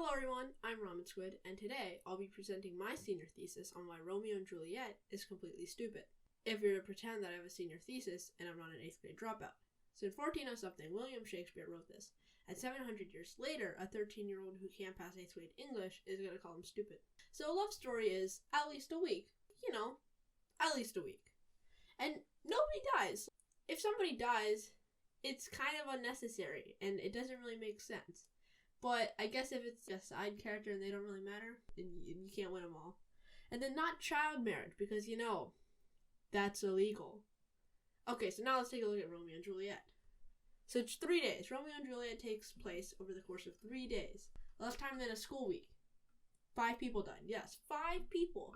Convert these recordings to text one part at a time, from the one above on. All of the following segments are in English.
Hello everyone, I'm RamenSquid, and today I'll be presenting my senior thesis on why Romeo and Juliet is completely stupid. If you're to pretend that I have a senior thesis and I'm not an 8th grade dropout. So in 14-something, William Shakespeare wrote this, and 700 years later, a 13-year-old who can't pass 8th grade English is going to call him stupid. So a love story is at least a week. At least a week. And nobody dies. If somebody dies, it's kind of unnecessary, and it doesn't really make sense. But I guess if it's a side character and they don't really matter, then you can't win them all. And then not child marriage, because that's illegal. Okay, so now let's take a look at Romeo and Juliet. So it's 3 days. Romeo and Juliet takes place over the course of 3 days. Less time than a school week. 5 people died. Yes, 5 people.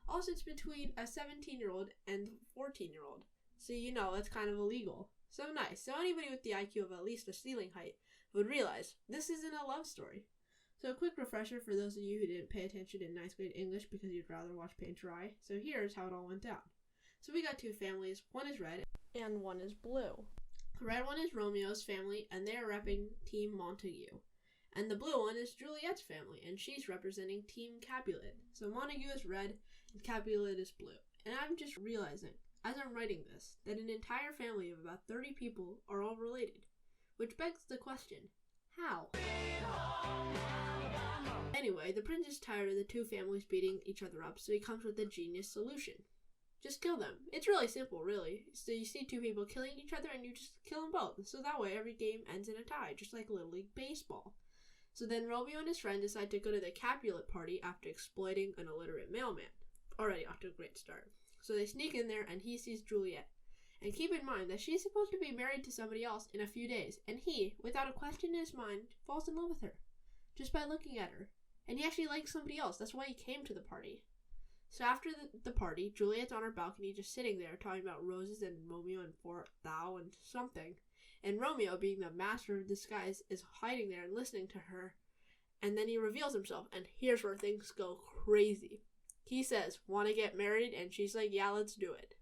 Also, it's between a 17-year-old and a 14-year-old. So that's kind of illegal. So nice. So anybody with the IQ of at least a ceiling height would realize this isn't a love story. So a quick refresher for those of you who didn't pay attention in 9th grade English because you'd rather watch paint dry. So here's how it all went down. So we got 2 families. One is red and one is blue. The red one is Romeo's family and they are repping Team Montague. And the blue one is Juliet's family and she's representing Team Capulet. So Montague is red and Capulet is blue. And I'm just realizing, as I'm writing this, that an entire family of about 30 people are all related. Which begs the question, how? Anyway, the prince is tired of the 2 families beating each other up, so he comes with a genius solution. Just kill them. It's really simple, really. So you see 2 people killing each other and you just kill them both. So that way every game ends in a tie, just like Little League Baseball. So then Romeo and his friend decide to go to the Capulet party after exploiting an illiterate mailman. Already off to a great start. So they sneak in there and he sees Juliet. And keep in mind that she's supposed to be married to somebody else in a few days. And he, without a question in his mind, falls in love with her. Just by looking at her. And he actually likes somebody else. That's why he came to the party. So after the party, Juliet's on her balcony just sitting there talking about roses and Romeo and thou and something. And Romeo, being the master of disguise, is hiding there and listening to her. And then he reveals himself. And here's where things go crazy. He says, "Want to get married?" And she's like, "Yeah, let's do it."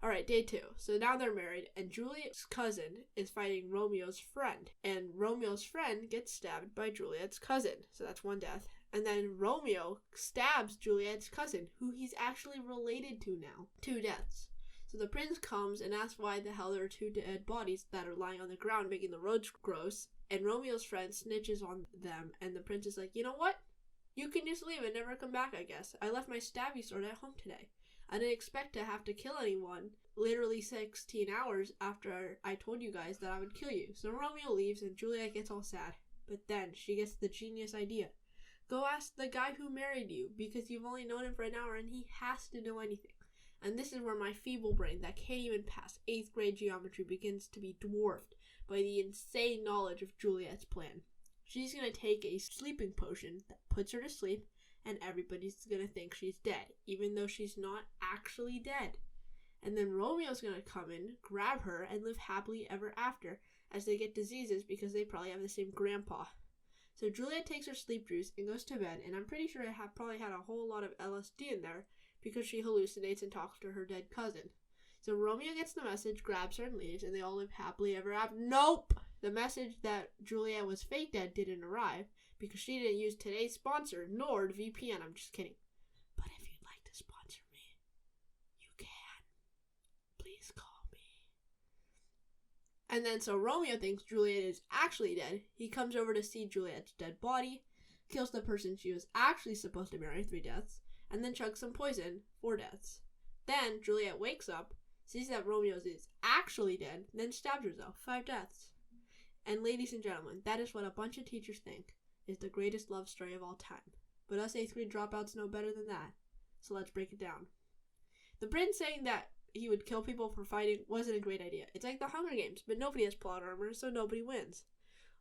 Alright, day 2. So now they're married, and Juliet's cousin is fighting Romeo's friend. And Romeo's friend gets stabbed by Juliet's cousin. So that's 1 death. And then Romeo stabs Juliet's cousin, who he's actually related to now. 2 deaths. So the prince comes and asks why the hell there are 2 dead bodies that are lying on the ground, making the roads gross. And Romeo's friend snitches on them, and the prince is like, "You know what? You can just leave and never come back, I guess. I left my stabby sword at home today. I didn't expect to have to kill anyone literally 16 hours after I told you guys that I would kill you." So Romeo leaves and Juliet gets all sad. But then she gets the genius idea. Go ask the guy who married you because you've only known him for an hour and he has to know anything. And this is where my feeble brain that can't even pass 8th grade geometry begins to be dwarfed by the insane knowledge of Juliet's plan. She's going to take a sleeping potion that puts her to sleep and everybody's going to think she's dead, even though she's not actually dead. And then Romeo's going to come in, grab her, and live happily ever after as they get diseases because they probably have the same grandpa. So Juliet takes her sleep juice and goes to bed, and I'm pretty sure it probably had a whole lot of LSD in there because she hallucinates and talks to her dead cousin. So Romeo gets the message, grabs her, and leaves, and they all live happily ever after. Nope! The message that Juliet was fake dead didn't arrive because she didn't use today's sponsor, NordVPN. I'm just kidding. But if you'd like to sponsor me, you can. Please call me. And then so Romeo thinks Juliet is actually dead. He comes over to see Juliet's dead body, kills the person she was actually supposed to marry, 3 deaths, and then chugs some poison, 4 deaths. Then Juliet wakes up, sees that Romeo is actually dead, then stabs herself, 5 deaths. And ladies and gentlemen, that is what a bunch of teachers think is the greatest love story of all time. But us 8th grade dropouts know better than that. So let's break it down. The prince saying that he would kill people for fighting wasn't a great idea. It's like the Hunger Games, but nobody has plot armor, so nobody wins.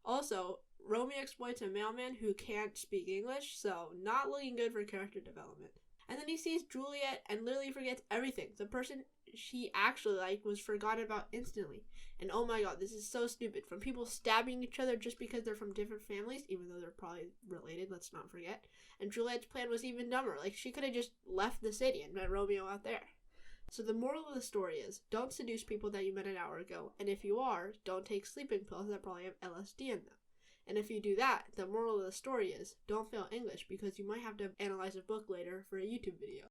Also, Romeo exploits a mailman who can't speak English, so not looking good for character development. And then he sees Juliet and literally forgets everything. The person she actually liked was forgotten about instantly. And oh my god, this is so stupid. From people stabbing each other just because they're from different families, even though they're probably related, let's not forget. And Juliet's plan was even dumber. Like, she could have just left the city and met Romeo out there. So the moral of the story is, don't seduce people that you met an hour ago. And if you are, don't take sleeping pills that probably have LSD in them. And if you do that, the moral of the story is don't fail English because you might have to analyze a book later for a YouTube video.